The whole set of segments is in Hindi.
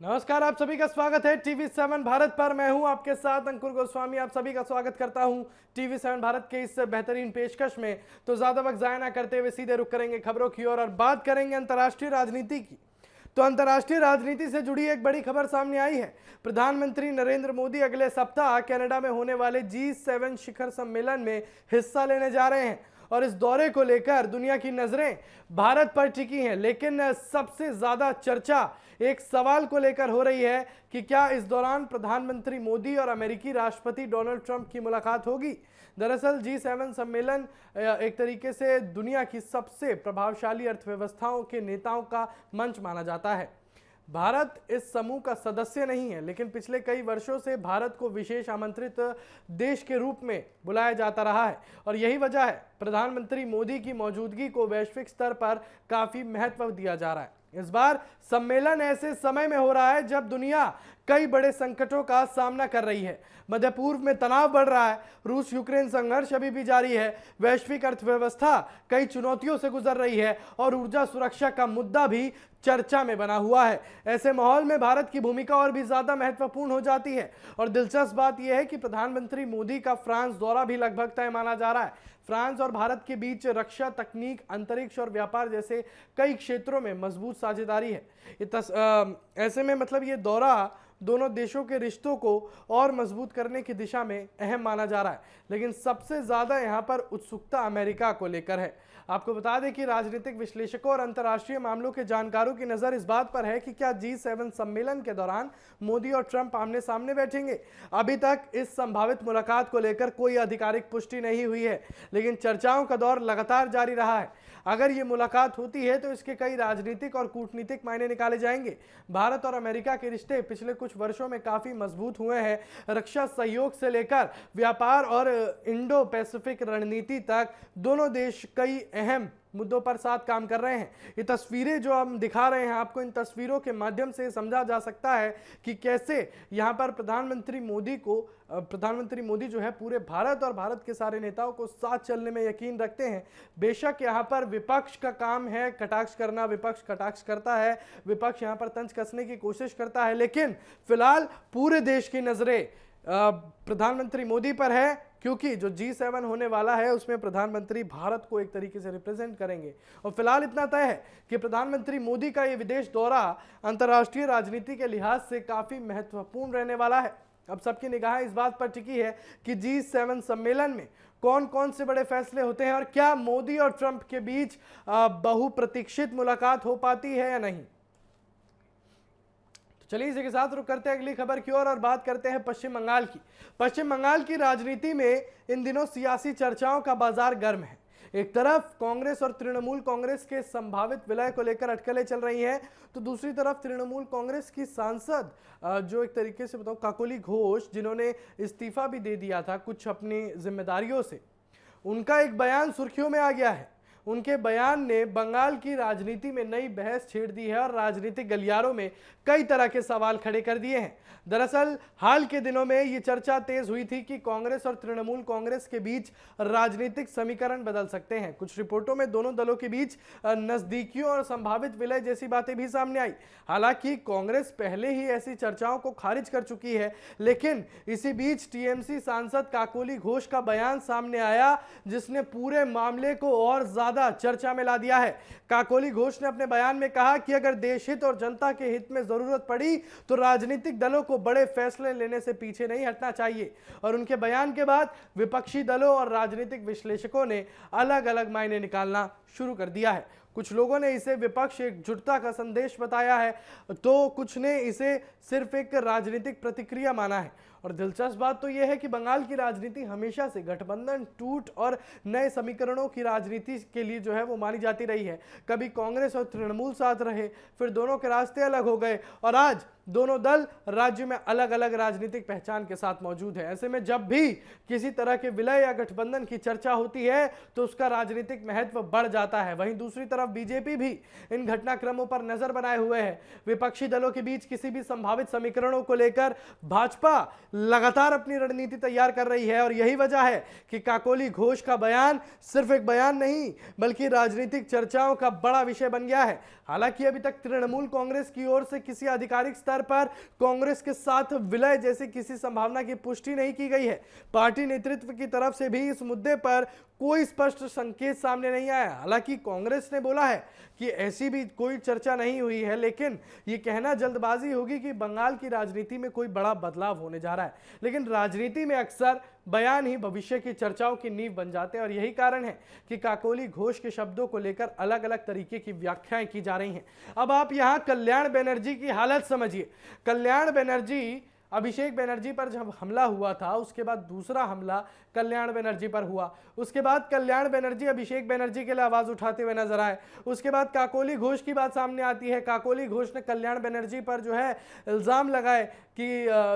नमस्कार, आप सभी का स्वागत है टीवी7 भारत पर। मैं हूं आपके साथ अंकुर गोस्वामी। आप सभी का स्वागत करता हूं टीवी7 भारत के इस बेहतरीन पेशकश में। तो ज्यादा वक्त जाया ना करते हुए सीधे रुख करेंगे खबरों की ओर और बात करेंगे अंतर्राष्ट्रीय राजनीति की। तो अंतर्राष्ट्रीय राजनीति से जुड़ी एक बड़ी खबर सामने आई है। प्रधानमंत्री नरेंद्र मोदी अगले सप्ताह कनाडा में होने वाले G7 शिखर सम्मेलन में हिस्सा लेने जा रहे हैं और इस दौरे को लेकर दुनिया की नजरें भारत पर टिकी हैं। लेकिन सबसे ज्यादा चर्चा एक सवाल को लेकर हो रही है कि क्या इस दौरान प्रधानमंत्री मोदी और अमेरिकी राष्ट्रपति डोनाल्ड ट्रंप की मुलाकात होगी। दरअसल G7 सम्मेलन एक तरीके से दुनिया की सबसे प्रभावशाली अर्थव्यवस्थाओं के नेताओं का मंच माना जाता है। भारत इस समूह का सदस्य नहीं है, लेकिन पिछले कई वर्षों से भारत को विशेष आमंत्रित देश के रूप में बुलाया जाता रहा है और यही वजह है प्रधानमंत्री मोदी की मौजूदगी को वैश्विक स्तर पर काफी महत्व दिया जा रहा है। इस बार सम्मेलन ऐसे समय में हो रहा है जब दुनिया कई बड़े संकटों का सामना कर रही है। मध्य पूर्व में तनाव बढ़ रहा है, रूस यूक्रेन संघर्ष अभी भी जारी है, वैश्विक अर्थव्यवस्था कई चुनौतियों से गुजर रही है और ऊर्जा सुरक्षा का मुद्दा भी चर्चा में बना हुआ है। ऐसे माहौल में भारत की भूमिका और भी ज्यादा महत्वपूर्ण हो जाती है और दिलचस्प बात यह है कि प्रधानमंत्री मोदी का फ्रांस दौरा भी लगभग तय माना जा रहा है। फ्रांस और भारत के बीच रक्षा, तकनीक, अंतरिक्ष और व्यापार जैसे कई क्षेत्रों में मजबूत साझेदारी है। ऐसे में मतलब ये दौरा दोनों देशों के रिश्तों को और मजबूत करने की दिशा में अहम माना जा रहा है। लेकिन सबसे ज्यादा यहां पर उत्सुकता अमेरिका को लेकर है। आपको बता दें कि राजनीतिक विश्लेषकों और अंतर्राष्ट्रीय मामलों के जानकारों की नजर इस बात पर है कि क्या G7 सम्मेलन के दौरान मोदी और ट्रंप आमने सामने बैठेंगे। अभी तक इस संभावित मुलाकात को लेकर कोई आधिकारिक पुष्टि नहीं हुई है, लेकिन चर्चाओं का दौर लगातार जारी रहा है। अगर ये मुलाकात होती है तो इसके कई राजनीतिक और कूटनीतिक मायने निकाले जाएंगे। भारत और अमेरिका के रिश्ते पिछले कुछ वर्षों में काफी मजबूत हुए हैं। रक्षा सहयोग से लेकर व्यापार और इंडो पैसिफिक रणनीति तक दोनों देश कई अहम मुद्दों पर साथ काम कर रहे हैं। ये तस्वीरें जो हम दिखा रहे हैं आपको, इन तस्वीरों के माध्यम से समझा जा सकता है कि कैसे यहाँ पर प्रधानमंत्री मोदी जो है पूरे भारत और भारत के सारे नेताओं को साथ चलने में यकीन रखते हैं। बेशक यहाँ पर विपक्ष का काम है कटाक्ष करना, विपक्ष कटाक्ष करता है, विपक्ष यहाँ पर तंज कसने की कोशिश करता है, लेकिन फिलहाल पूरे देश की नजरें प्रधानमंत्री मोदी पर है, क्योंकि जो G7 होने वाला है उसमें प्रधानमंत्री भारत को एक तरीके से रिप्रेजेंट करेंगे। और फिलहाल इतना तय है कि प्रधानमंत्री मोदी का ये विदेश दौरा अंतर्राष्ट्रीय राजनीति के लिहाज से काफी महत्वपूर्ण रहने वाला है। अब सबकी निगाह इस बात पर टिकी है कि G7 सम्मेलन में कौन कौन से बड़े फैसले होते हैं और क्या मोदी और ट्रंप के बीच बहुप्रतीक्षित मुलाकात हो पाती है या नहीं। चलिए इसी के साथ रुक करते हैं अगली खबर की ओर और बात करते हैं पश्चिम बंगाल की। पश्चिम बंगाल की राजनीति में इन दिनों सियासी चर्चाओं का बाजार गर्म है। एक तरफ कांग्रेस और तृणमूल कांग्रेस के संभावित विलय को लेकर अटकलें चल रही हैं, तो दूसरी तरफ तृणमूल कांग्रेस की सांसद जो एक तरीके से बताऊं काकोली घोष, जिन्होंने इस्तीफा भी दे दिया था कुछ अपनी जिम्मेदारियों से, उनका एक बयान सुर्खियों में आ गया है। उनके बयान ने बंगाल की राजनीति में नई बहस छेड़ दी है और राजनीतिक गलियारों में कई तरह के सवाल खड़े कर दिए हैं। दरअसल हाल के दिनों में ये चर्चा तेज हुई थी कि कांग्रेस और तृणमूल कांग्रेस के बीच राजनीतिक समीकरण बदल सकते हैं। कुछ रिपोर्टों में दोनों दलों के बीच नजदीकियों और संभावित विलय जैसी बातें भी सामने आई। हालांकि कांग्रेस पहले ही ऐसी चर्चाओं को खारिज कर चुकी है, लेकिन इसी बीच टीएमसी सांसद काकोली घोष का बयान सामने आया, जिसने पूरे मामले को और ज्यादा चर्चा में ला दिया है। काकोली घोष ने अपने बयान में कहा कि अगर देश हित और जनता के हित में जरूरत पड़ी तो राजनीतिक दलों को बड़े फैसले लेने से पीछे नहीं हटना चाहिए। और उनके बयान के बाद विपक्षी दलों और राजनीतिक विश्लेषकों ने अलग अलग मायने निकालना शुरू कर दिया है। कुछ लोगों ने इसे विपक्ष एकजुटता का संदेश बताया है, तो कुछ ने इसे सिर्फ एक राजनीतिक प्रतिक्रिया माना है। और दिलचस्प बात तो यह है कि बंगाल की राजनीति हमेशा से गठबंधन, टूट और नए समीकरणों की राजनीति के लिए जो है वो मानी जाती रही है। कभी कांग्रेस और तृणमूल साथ रहे, फिर दोनों के रास्ते अलग हो गए और आज दोनों दल राज्य में अलग अलग राजनीतिक पहचान के साथ मौजूद है। ऐसे में जब भी किसी तरह के विलय या गठबंधन की चर्चा होती है तो उसका राजनीतिक महत्व बढ़ जाता है। वहीं दूसरी तरफ बीजेपी भी इन घटनाक्रमों पर नजर बनाए हुए है। विपक्षी दलों के बीच किसी भी संभावित समीकरणों को लेकर भाजपा लगातार अपनी रणनीति तैयार कर रही है और यही वजह है कि काकोली घोष का बयान सिर्फ एक बयान नहीं बल्कि राजनीतिक चर्चाओं का बड़ा विषय बन गया है। हालांकि अभी तक तृणमूल कांग्रेस की ओर से किसी आधिकारिक स्तर स्तर पर कांग्रेस के साथ विलय जैसी किसी संभावना की पुष्टि नहीं की गई है। पार्टी नेतृत्व की तरफ से भी इस मुद्दे पर कोई स्पष्ट संकेत सामने नहीं आया। हालांकि कांग्रेस ने बोला है कि ऐसी भी कोई चर्चा नहीं हुई है, लेकिन यह कहना जल्दबाजी होगी कि बंगाल की राजनीति में कोई बड़ा बदलाव होने जा रहा है। लेकिन राजनीति में अक्सर बयान ही भविष्य की चर्चाओं की नींव बन जाते हैं और यही कारण है कि काकोली घोष के शब्दों को लेकर अलग अलग तरीके की व्याख्याएं की जा रही हैं। अब आप यहां कल्याण बनर्जी की हालत समझिए। कल्याण बनर्जी, अभिषेक बनर्जी पर जब हमला हुआ था, उसके बाद दूसरा हमला कल्याण बनर्जी पर हुआ। उसके बाद कल्याण बनर्जी अभिषेक बनर्जी के लिए आवाज उठाते हुए नजर आए। उसके बाद काकोली घोष की बात सामने आती है। काकोली घोष ने कल्याण बनर्जी पर जो है इल्जाम लगाए कि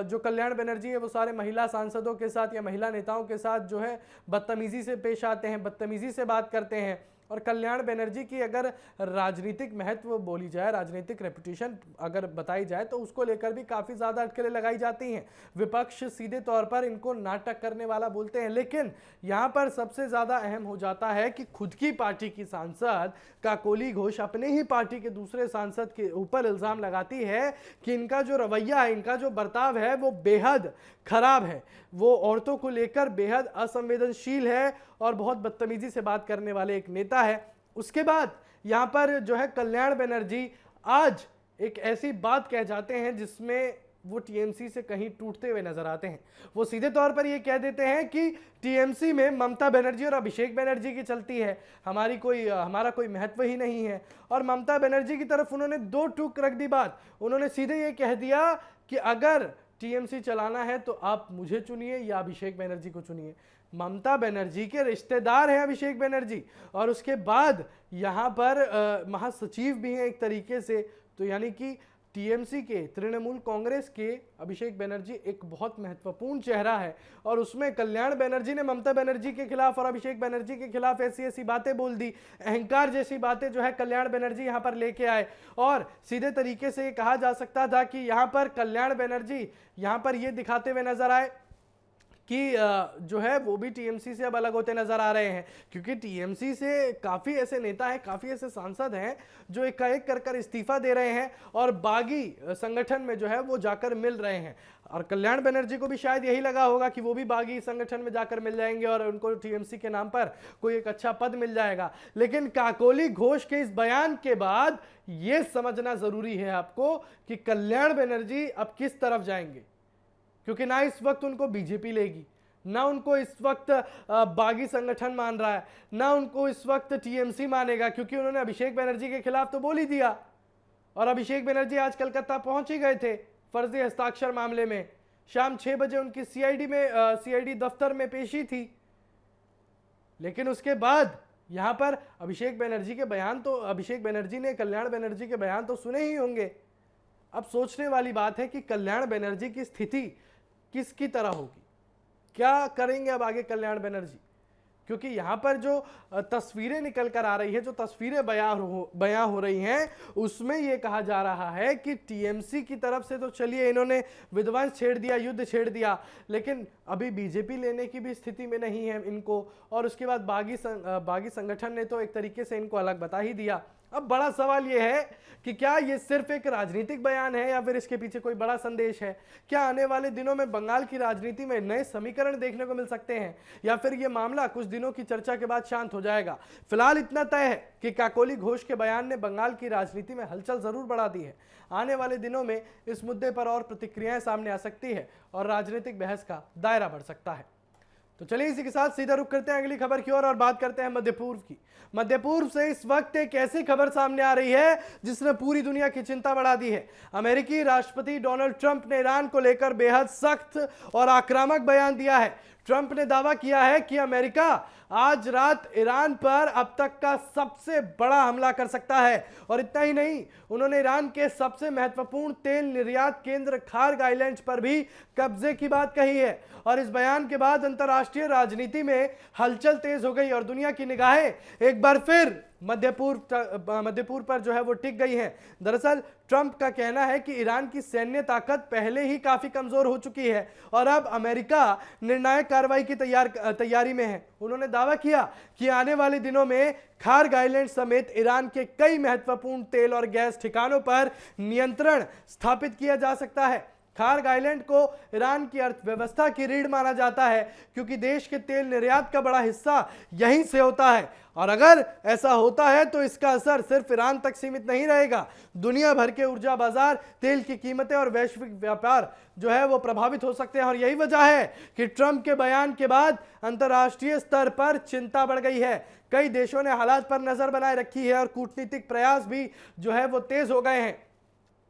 जो कल्याण बनर्जी है वो सारे महिला सांसदों के साथ या महिला नेताओं के साथ जो है बदतमीजी से पेश आते हैं, बदतमीजी से बात करते हैं। और कल्याण बनर्जी की अगर राजनीतिक महत्व बोली जाए, राजनीतिक रेपुटेशन अगर बताई जाए, तो उसको लेकर भी काफ़ी ज़्यादा अटकलें लगाई जाती हैं। विपक्ष सीधे तौर पर इनको नाटक करने वाला बोलते हैं, लेकिन यहाँ पर सबसे ज़्यादा अहम हो जाता है कि खुद की पार्टी की सांसद काकोली घोष अपने ही पार्टी के दूसरे सांसद के ऊपर इल्ज़ाम लगाती है कि इनका जो रवैया है, इनका जो बर्ताव है वो बेहद खराब है, वो औरतों को लेकर बेहद असंवेदनशील है और बहुत बदतमीजी से बात करने वाले एक नेता है। उसके बाद यहाँ पर जो है कल्याण बनर्जी आज एक ऐसी बात कह जाते हैं जिसमें वो टीएमसी से कहीं टूटते हुए नजर आते हैं। वो सीधे तौर पर ये कह देते हैं कि टीएमसी में ममता बनर्जी और अभिषेक बनर्जी की चलती है, हमारा कोई महत्व ही नहीं है। और ममता बनर्जी की तरफ उन्होंने दो टूक रख दी बात। उन्होंने सीधे ये कह दिया कि अगर टीएमसी चलाना है तो आप मुझे चुनिए या अभिषेक बनर्जी को चुनिए। ममता बनर्जी के रिश्तेदार हैं अभिषेक बनर्जी, और उसके बाद यहाँ पर महासचिव भी हैं एक तरीके से। तो यानी कि टीएमसी के, तृणमूल कांग्रेस के अभिषेक बनर्जी एक बहुत महत्वपूर्ण चेहरा है। और उसमें कल्याण बनर्जी ने ममता बनर्जी के खिलाफ और अभिषेक बनर्जी के खिलाफ ऐसी ऐसी बातें बोल दी, अहंकार जैसी बातें जो है कल्याण बनर्जी यहाँ पर लेके आए। और सीधे तरीके से ये कहा जा सकता था कि यहाँ पर कल्याण बनर्जी यहाँ पर ये दिखाते हुए नजर आए कि जो है वो भी टीएमसी से अब अलग होते नजर आ रहे हैं, क्योंकि टीएमसी से काफ़ी ऐसे नेता हैं, काफ़ी ऐसे सांसद हैं जो एक कर इस्तीफा दे रहे हैं और बागी संगठन में जो है वो जाकर मिल रहे हैं। और कल्याण बनर्जी को भी शायद यही लगा होगा कि वो भी बागी संगठन में जाकर मिल जाएंगे और उनको टीएमसी के नाम पर कोई एक अच्छा पद मिल जाएगा। लेकिन काकोली घोष के इस बयान के बाद ये समझना जरूरी है आपको कि कल्याण बनर्जी अब किस तरफ जाएंगे, क्योंकि ना इस वक्त उनको बीजेपी लेगी, ना उनको इस वक्त बागी संगठन मान रहा है, ना उनको इस वक्त टीएमसी मानेगा, क्योंकि उन्होंने अभिषेक बनर्जी के खिलाफ तो बोल ही दिया। और अभिषेक बनर्जी आज कलकत्ता पहुंच ही गए थे फर्जी हस्ताक्षर मामले में। शाम 6 बजे उनकी सीआईडी दफ्तर में पेशी थी। लेकिन उसके बाद यहां पर अभिषेक बनर्जी ने कल्याण बनर्जी के बयान तो सुने ही होंगे। अब सोचने वाली बात है कि कल्याण बनर्जी की स्थिति किसकी तरह होगी, क्या करेंगे अब आगे कल्याण बनर्जी, क्योंकि यहां पर जो तस्वीरें निकल कर आ रही है, जो तस्वीरें बयां हो रही हैं, उसमें यह कहा जा रहा है कि टीएमसी की तरफ से तो चलिए इन्होंने विध्वंस छेड़ दिया, युद्ध छेड़ दिया, लेकिन अभी बीजेपी लेने की भी स्थिति में नहीं है इनको। और उसके बाद बागी संगठन ने तो एक तरीके से इनको अलग बता ही दिया। अब बड़ा सवाल यह है कि क्या ये सिर्फ एक राजनीतिक बयान है या फिर इसके पीछे कोई बड़ा संदेश है। क्या आने वाले दिनों में बंगाल की राजनीति में नए समीकरण देखने को मिल सकते हैं, या फिर ये मामला कुछ दिनों की चर्चा के बाद शांत हो जाएगा। फिलहाल इतना तय है कि काकोली घोष के बयान ने बंगाल की राजनीति में हलचल जरूर बढ़ा दी है। आने वाले दिनों में इस मुद्दे पर और प्रतिक्रियाएं सामने आ सकती है और राजनीतिक बहस का दायरा बढ़ सकता है। तो चलिए इसी के साथ सीधा रुख करते हैं अगली खबर की ओर और बात करते हैं मध्य पूर्व की। मध्य पूर्व से इस वक्त एक ऐसी खबर सामने आ रही है जिसने पूरी दुनिया की चिंता बढ़ा दी है। अमेरिकी राष्ट्रपति डोनाल्ड ट्रंप ने ईरान को लेकर बेहद सख्त और आक्रामक बयान दिया है। ट्रंप ने दावा किया है कि अमेरिका आज रात ईरान पर अब तक का सबसे बड़ा हमला कर सकता है। और इतना ही नहीं, उन्होंने ईरान के सबसे महत्वपूर्ण तेल निर्यात केंद्र खार्ग आइलैंड पर भी कब्जे की बात कही है। और इस बयान के बाद अंतर्राष्ट्रीय राजनीति में हलचल तेज हो गई और दुनिया की निगाहें एक बार फिर मध्य पूर्व पर जो है वो टिक गई हैं। दरअसल ट्रंप का कहना है कि ईरान की सैन्य ताकत पहले ही काफी कमजोर हो चुकी है और अब अमेरिका निर्णायक कार्रवाई की तैयारी में है। उन्होंने दावा किया कि आने वाले दिनों में खार्ग आइलैंड समेत ईरान के कई महत्वपूर्ण तेल और गैस ठिकानों पर नियंत्रण स्थापित किया जा सकता है। खार्ग आइलैंड को ईरान की अर्थव्यवस्था की रीढ़ माना जाता है क्योंकि देश के तेल निर्यात का बड़ा हिस्सा यहीं से होता है और अगर ऐसा होता है तो इसका असर सिर्फ ईरान तक सीमित नहीं रहेगा। दुनिया भर के ऊर्जा बाजार, तेल की कीमतें और वैश्विक व्यापार जो है वो प्रभावित हो सकते हैं और यही वजह है कि ट्रंप के बयान के बाद अंतर्राष्ट्रीय स्तर पर चिंता बढ़ गई है। कई देशों ने हालात पर नजर बनाए रखी है और कूटनीतिक प्रयास भी जो है वो तेज हो गए हैं।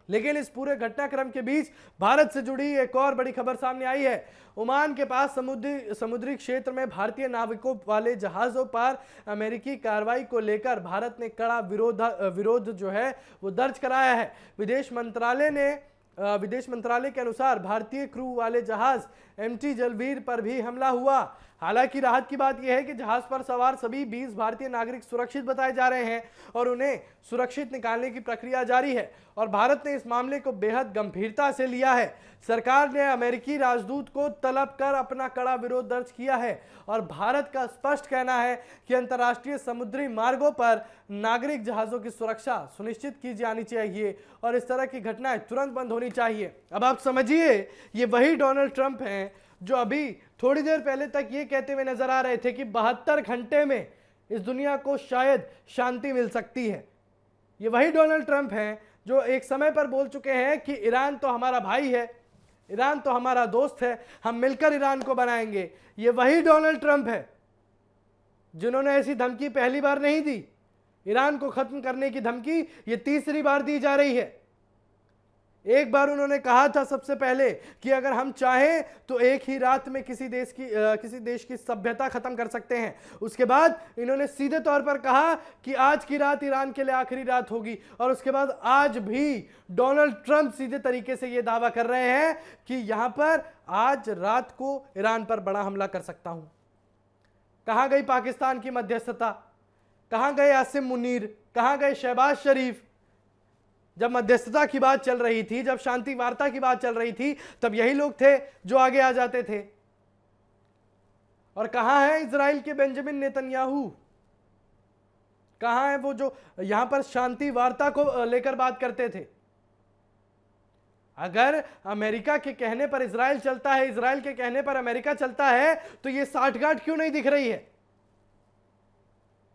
लेकिन इस पूरे घटनाक्रम के बीच भारत से जुड़ी एक और बड़ी खबर सामने आई है। ओमान के पास समुद्री क्षेत्र में भारतीय नाविकों वाले जहाजों पर अमेरिकी कार्रवाई को लेकर भारत ने कड़ा विरोध जो है वो दर्ज कराया है। विदेश मंत्रालय के अनुसार भारतीय क्रू वाले जहाज MT जलवीर पर भी हमला हुआ। हालांकि राहत की बात यह है कि जहाज पर सवार सभी 20 भारतीय नागरिक सुरक्षित बताए जा रहे हैं और उन्हें सुरक्षित निकालने की प्रक्रिया जारी है और भारत ने इस मामले को बेहद गंभीरता से लिया है। सरकार ने अमेरिकी राजदूत को तलब कर अपना कड़ा विरोध दर्ज किया है और भारत का स्पष्ट कहना है कि अंतर्राष्ट्रीय समुद्री मार्गों पर नागरिक जहाजों की सुरक्षा सुनिश्चित की जानी चाहिए और इस तरह की घटनाएं तुरंत बंद होनी चाहिए। अब आप समझिए, ये वही डोनाल्ड ट्रंप हैं जो अभी थोड़ी देर पहले तक ये कहते हुए नजर आ रहे थे कि 72 घंटे में इस दुनिया को शायद शांति मिल सकती है। ये वही डोनाल्ड ट्रंप हैं जो एक समय पर बोल चुके हैं कि ईरान तो हमारा भाई है, ईरान तो हमारा दोस्त है, हम मिलकर ईरान को बनाएंगे। ये वही डोनाल्ड ट्रंप है जिन्होंने ऐसी धमकी पहली बार नहीं दी। ईरान को खत्म करने की धमकी ये तीसरी बार दी जा रही है। एक बार उन्होंने कहा था सबसे पहले कि अगर हम चाहें तो एक ही रात में किसी देश की सभ्यता खत्म कर सकते हैं। उसके बाद इन्होंने सीधे तौर पर कहा कि आज की रात ईरान के लिए आखिरी रात होगी और उसके बाद आज भी डोनाल्ड ट्रंप सीधे तरीके से यह दावा कर रहे हैं कि यहां पर आज रात को ईरान पर बड़ा हमला कर सकता हूं। कहां गई पाकिस्तान की मध्यस्थता? कहां गए आसिम मुनीर? कहां गए शहबाज शरीफ? जब मध्यस्थता की बात चल रही थी, जब शांति वार्ता की बात चल रही थी, तब यही लोग थे जो आगे आ जाते थे। और कहां है इजराइल के बेंजामिन नेतन्याहू? कहां है वो जो यहां पर शांति वार्ता को लेकर बात करते थे? अगर अमेरिका के कहने पर इजराइल चलता है, इजराइल के कहने पर अमेरिका चलता है, तो ये साठगांठ क्यों नहीं दिख रही है?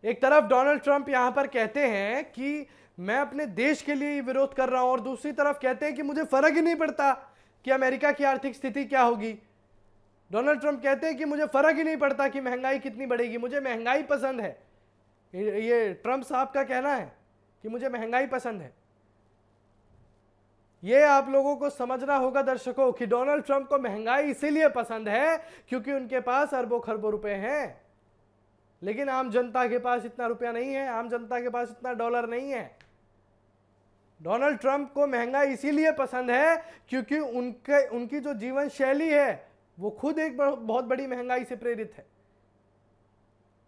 एक तरफ डोनाल्ड ट्रंप यहां पर कहते हैं कि मैं अपने देश के लिए विरोध कर रहा हूं और दूसरी तरफ कहते हैं कि मुझे फर्क ही नहीं पड़ता कि अमेरिका की आर्थिक स्थिति क्या होगी। डोनाल्ड ट्रंप कहते हैं कि मुझे फर्क ही नहीं पड़ता कि महंगाई कितनी बढ़ेगी, मुझे महंगाई पसंद है। ये ट्रंप साहब का कहना है कि मुझे महंगाई पसंद है। ये आप लोगों को समझना होगा दर्शकों कि डोनाल्ड ट्रंप को महंगाई इसीलिए पसंद है क्योंकि उनके पास अरबों खरबों रुपए हैं, लेकिन आम जनता के पास इतना रुपया नहीं है, आम जनता के पास इतना डॉलर नहीं है। डोनाल्ड ट्रंप को महंगाई इसीलिए पसंद है क्योंकि उनकी जो जीवन शैली है वो खुद एक बहुत बड़ी महंगाई से प्रेरित है।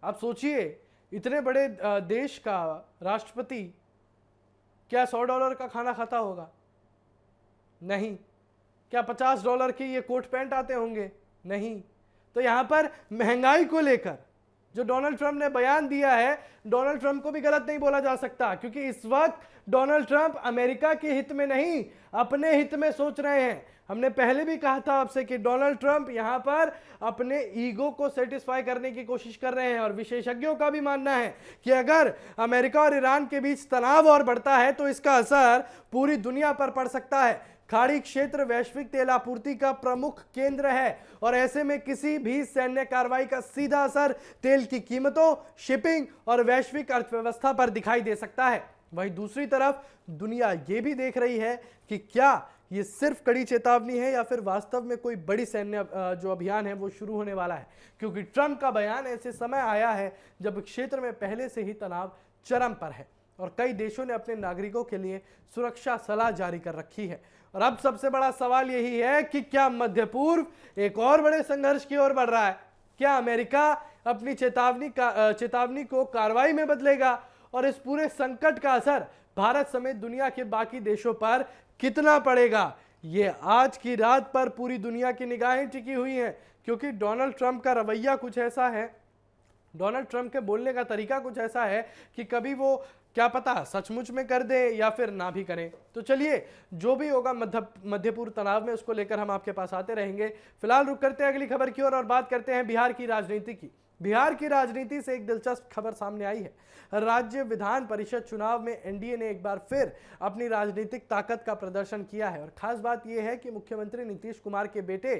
आप सोचिए, इतने बड़े देश का राष्ट्रपति क्या $100 का खाना खाता होगा? नहीं। क्या $50 के ये कोट पैंट आते होंगे? नहीं। तो यहां पर महंगाई को लेकर जो डोनाल्ड ट्रंप ने बयान दिया है, डोनाल्ड ट्रंप को भी गलत नहीं बोला जा सकता क्योंकि इस वक्त डोनाल्ड ट्रंप अमेरिका के हित में नहीं, अपने हित में सोच रहे हैं। हमने पहले भी कहा था आपसे कि डोनाल्ड ट्रंप यहां पर अपने ईगो को सेटिस्फाई करने की कोशिश कर रहे हैं और विशेषज्ञों का भी मानना है कि अगर अमेरिका और ईरान के बीच तनाव और बढ़ता है तो इसका असर पूरी दुनिया पर पड़ सकता है। खाड़ी क्षेत्र वैश्विक तेल आपूर्ति का प्रमुख केंद्र है और ऐसे में किसी भी सैन्य कार्रवाई का सीधा असर तेल की कीमतों, शिपिंग और वैश्विक अर्थव्यवस्था पर दिखाई दे सकता है। वहीं दूसरी तरफ दुनिया यह भी देख रही है कि क्या ये सिर्फ कड़ी चेतावनी है या फिर वास्तव में कोई बड़ी सैन्य जो अभियान है वो शुरू होने वाला है, क्योंकि ट्रंप का बयान ऐसे समय आया है जब क्षेत्र में पहले से ही तनाव चरम पर है और कई देशों ने अपने नागरिकों के लिए सुरक्षा सलाह जारी कर रखी है। और अब सबसे बड़ा सवाल यही है कि क्या मध्य पूर्व एक और बड़े संघर्ष की ओर बढ़ रहा है? क्या अमेरिका अपनी चेतावनी को कार्रवाई में बदलेगा और इस पूरे संकट का असर भारत समेत दुनिया के बाकी देशों पर कितना पड़ेगा, ये आज की रात पर पूरी दुनिया की निगाहें टिकी हुई हैं। क्योंकि डोनाल्ड ट्रंप का रवैया कुछ ऐसा है, डोनाल्ड ट्रंप के बोलने का तरीका कुछ ऐसा है कि कभी वो क्या पता सचमुच में कर दे या फिर ना भी करें। तो चलिए, जो भी होगा मध्य पूर्व तनाव में, उसको लेकर हम आपके पास आते रहेंगे। फिलहाल रुक करते हैं अगली खबर की ओर और बात करते हैं बिहार की राजनीति की। बिहार की राजनीति से एक दिलचस्प खबर सामने आई है। राज्य विधान परिषद चुनाव में एनडीए ने एक बार फिर अपनी राजनीतिक ताकत का प्रदर्शन किया है और खास बात यह है कि मुख्यमंत्री नीतीश कुमार के बेटे,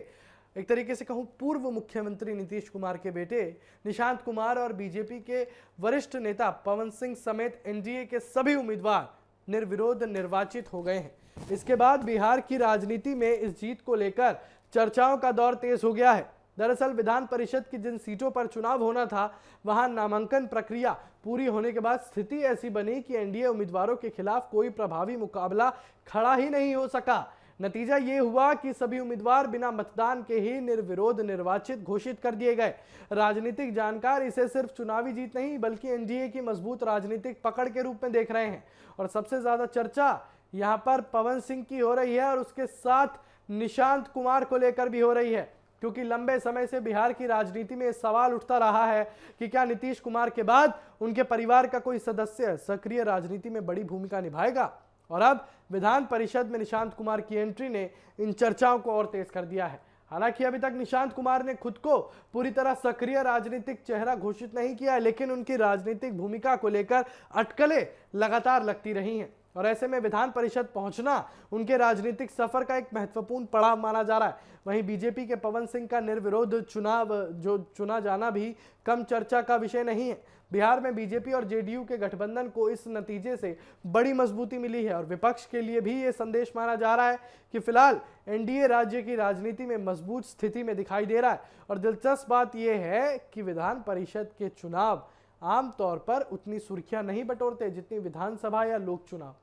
एक तरीके से कहूं पूर्व मुख्यमंत्री नीतीश कुमार के बेटे निशांत कुमार और बीजेपी के वरिष्ठ नेता पवन सिंह समेत एनडीए के सभी उम्मीदवार निर्विरोध निर्वाचित हो गए हैं। इसके बाद बिहार की राजनीति में इस जीत को लेकर चर्चाओं का दौर तेज हो गया है। दरअसल विधान परिषद की जिन सीटों पर चुनाव होना था, वहां नामांकन प्रक्रिया पूरी होने के बाद स्थिति ऐसी बनी कि एनडीए उम्मीदवारों के खिलाफ कोई प्रभावी मुकाबला खड़ा ही नहीं हो सका। नतीजा ये हुआ कि सभी उम्मीदवार बिना मतदान के ही निर्विरोध निर्वाचित घोषित कर दिए गए। राजनीतिक जानकार इसे सिर्फ चुनावी जीत नहीं बल्कि एनडीए की मजबूत राजनीतिक पकड़ के रूप में देख रहे हैं। और सबसे ज्यादा चर्चा यहां पर पवन सिंह की हो रही है और उसके साथ निशांत कुमार को लेकर भी हो रही है, क्योंकि लंबे समय से बिहार की राजनीति में सवाल उठता रहा है कि क्या नीतीश कुमार के बाद उनके परिवार का कोई सदस्य सक्रिय राजनीति में बड़ी भूमिका निभाएगा। और अब विधान परिषद में निशांत कुमार की एंट्री ने इन चर्चाओं को और तेज कर दिया है। हालांकि अभी तक निशांत कुमार ने खुद को पूरी तरह सक्रिय राजनीतिक चेहरा घोषित नहीं किया है, लेकिन उनकी राजनीतिक भूमिका को लेकर अटकलें लगातार लगती रही हैं और ऐसे में विधान परिषद पहुंचना उनके राजनीतिक सफर का एक महत्वपूर्ण पड़ाव माना जा रहा है। वहीं बीजेपी के पवन सिंह का निर्विरोध चुना जाना भी कम चर्चा का विषय नहीं है। बिहार में बीजेपी और जेडीयू के गठबंधन को इस नतीजे से बड़ी मजबूती मिली है और विपक्ष के लिए भी ये संदेश माना जा रहा है कि फिलहाल एनडीए राज्य की राजनीति में मजबूत स्थिति में दिखाई दे रहा है। और दिलचस्प बात यह है कि विधान परिषद के चुनाव आमतौर पर उतनी सुर्खियां नहीं बटोरते जितनी विधानसभा या लोक चुनाव,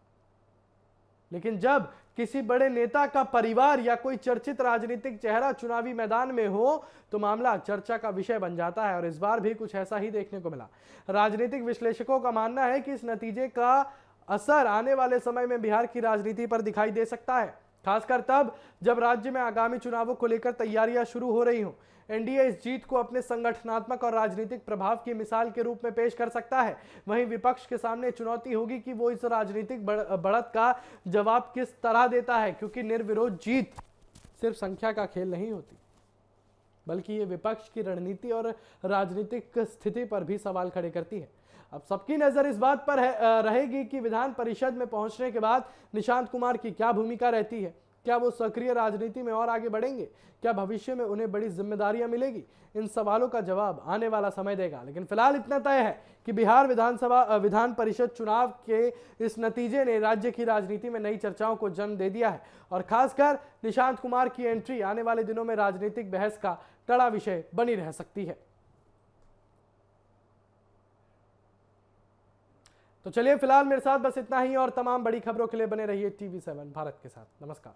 लेकिन जब किसी बड़े नेता का परिवार या कोई चर्चित राजनीतिक चेहरा चुनावी मैदान में हो तो मामला चर्चा का विषय बन जाता है और इस बार भी कुछ ऐसा ही देखने को मिला। राजनीतिक विश्लेषकों का मानना है कि इस नतीजे का असर आने वाले समय में बिहार की राजनीति पर दिखाई दे सकता है, खासकर तब जब राज्य में आगामी चुनावों को लेकर तैयारियां शुरू हो रही हों। एनडीए इस जीत को अपने संगठनात्मक और राजनीतिक प्रभाव की मिसाल के रूप में पेश कर सकता है। वहीं विपक्ष के सामने चुनौती होगी कि वो इस राजनीतिक बढ़त का जवाब किस तरह देता है, क्योंकि निर्विरोध जीत सिर्फ संख्या का खेल नहीं होती बल्कि ये विपक्ष की रणनीति और राजनीतिक स्थिति पर भी सवाल खड़े करती है। अब सबकी नजर इस बात पर रहेगी कि विधान परिषद में पहुंचने के बाद निशांत कुमार की क्या भूमिका रहती है। क्या वो सक्रिय राजनीति में और आगे बढ़ेंगे? क्या भविष्य में उन्हें बड़ी जिम्मेदारियां मिलेगी? इन सवालों का जवाब आने वाला समय देगा। लेकिन फिलहाल इतना तय है कि बिहार विधान परिषद चुनाव के इस नतीजे ने राज्य की राजनीति में नई चर्चाओं को जन्म दे दिया है और खासकर निशांत कुमार की एंट्री आने वाले दिनों में राजनीतिक बहस का कड़ा विषय बनी रह सकती है। तो चलिए, फिलहाल मेरे साथ बस इतना ही और तमाम बड़ी खबरों के लिए बने रहिए TV7 भारत के साथ। नमस्कार।